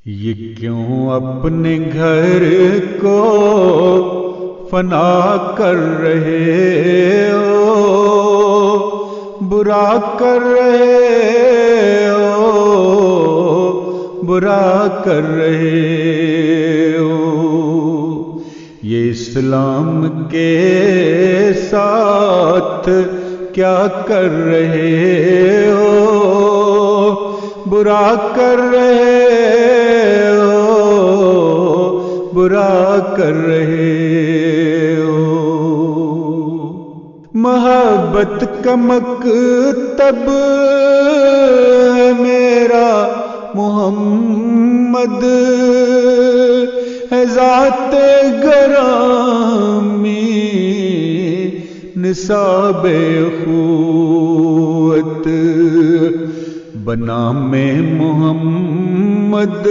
یہ کیوں اپنے گھر کو فنا کر رہے ہو، برا کر رہے ہو، برا کر رہے ہو؟ یہ اسلام کے ساتھ کیا کر رہے ہو، برا کر رہے ہو، برا کر رہے ہو؟ محبت کا مکتب ہے میرا محمد، ہے ذات گرامی نصاب اخوت، بنام محمد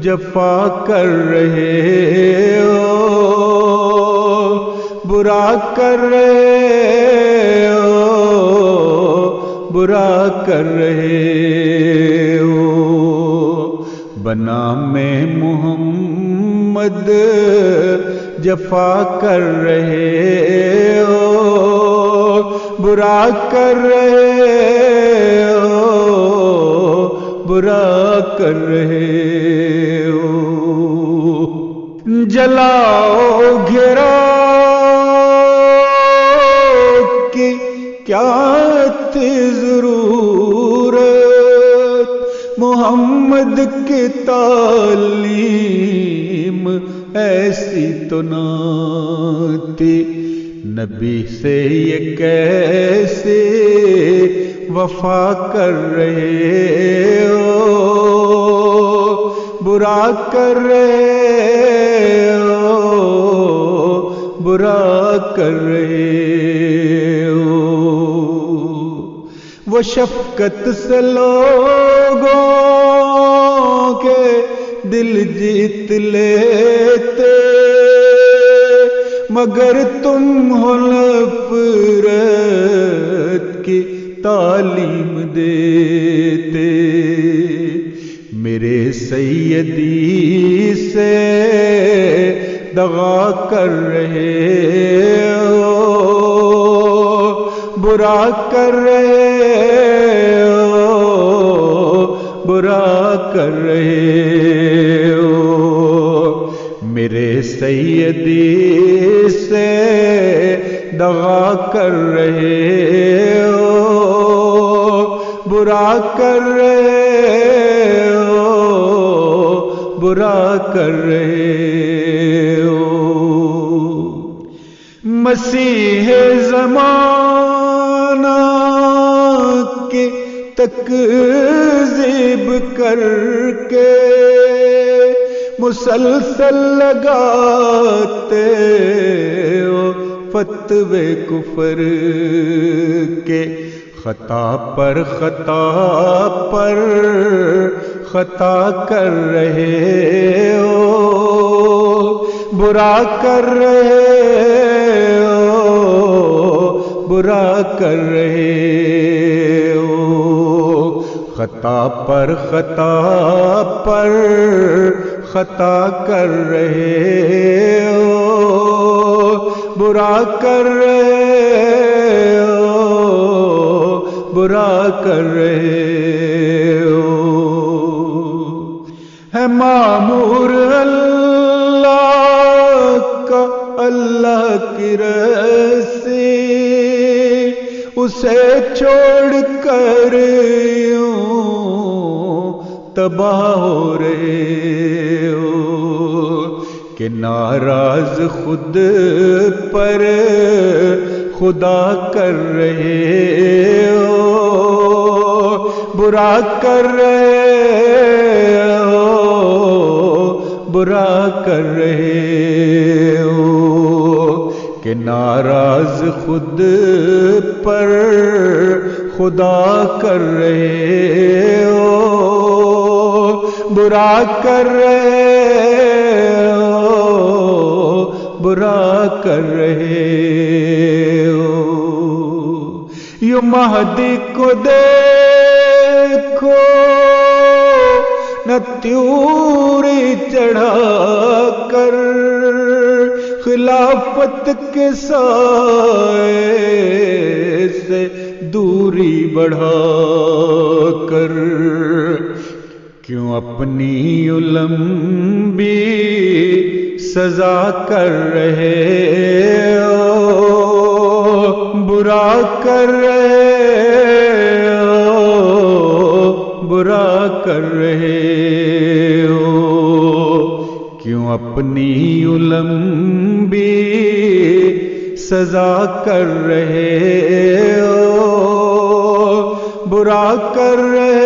جفا کر رہے ہو، برا کر رہے ہو، برا کر رہے ہو؟ بنام محمد جفا کر رہے ہو، برا کر رہے ہو، برا کر رہے ہو؟ جلاؤ گھراؤ کی کیا تھی ضرورت، محمد کی تعلیم ایسی تو نہ تھی، نبی سے یہ کیسے وفا کر رہے ہو، برا کر رہے ہو، برا کر رہے ہو؟ وہ شفقت سے لوگوں کے دل جیت لیتے، مگر تم ہو نفرت کی تعلیم دیتے، میرے سیدی سے دغا کر رہے ہو، برا کر رہے ہو، برا کر رہے ہو؟ میرے سیدی سے دغا کر رہے ہو، برا کر رہے ہو، برا کر رہے ہو؟ مسیح زمانہ کی تکذیب کر کے مسلسل لگاتے ہو فتوے کفر کے، خطا پر خطا کر رہے ہو، برا کر رہے ہو، برا کر رہے ہو؟ خطا پر خطا کر رہے ہو، برا کر رہے ہو، برا کر رہے ہو؟ ہے معمور اللہ کا اللہ کی رسی، اسے چھوڑ کر یوں تباہ ہو رہے ہو، کہ ناراض خود پر خدا کر رہے ہو، برا کر رہے ہو، برا کر رہے ہو؟ کہ ناراض خود پر خدا کر رہے ہو، برا کر رہے ہو، برا کر رہے ہو؟ یوں مہدی کو دیکھو نہ اپنا تیوری چڑھا کر خلافت کے سائے سے دوری بڑھا کر کیوں اپنی لمبی سزا کر رہے ہو، برا کر رہے ہو، برا کر رہے ہو، کیوں اپنی لمبی سزا کر رہے ہو، برا کر رہے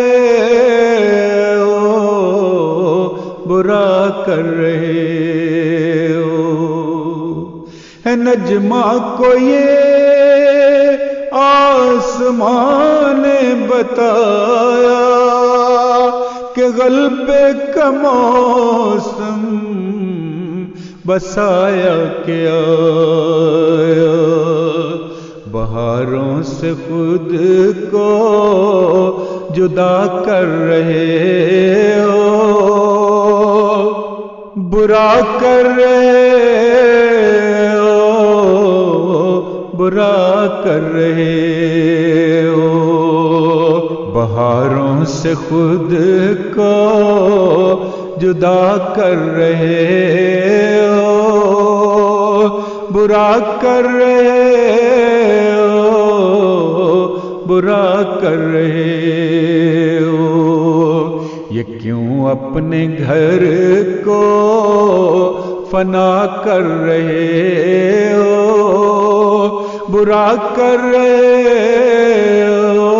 ہو، برا کر رہے ہو۔ ہے نجمہ کو یہ آسمان نے بتایا کہ غلبے کا موسم بسایا کہ آیا، بہاروں سے خود کو جدا کر رہے ہو، برا کر رہے ہو، برا کر رہے ہو، بہاروں سے خود کو جدا کر رہے ہو، برا کر رہے ہو، برا کر رہے ہو۔ یہ کیوں اپنے گھر کو فنا کر رہے ہو، برا کر رہے ہو،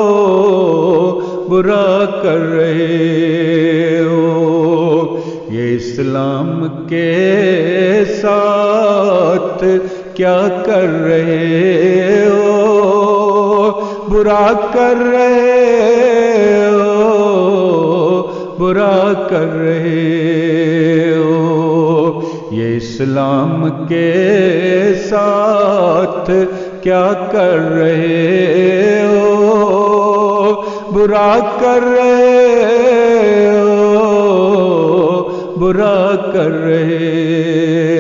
برا کر رہے ہو۔ یہ اسلام کے ساتھ کیا کر رہے ہو، برا کر رہے ہو، برا کر رہے ہو۔ یہ اسلام کے ساتھ کیا کر رہے ہو، برا کر رہے ہو، برا کر رہے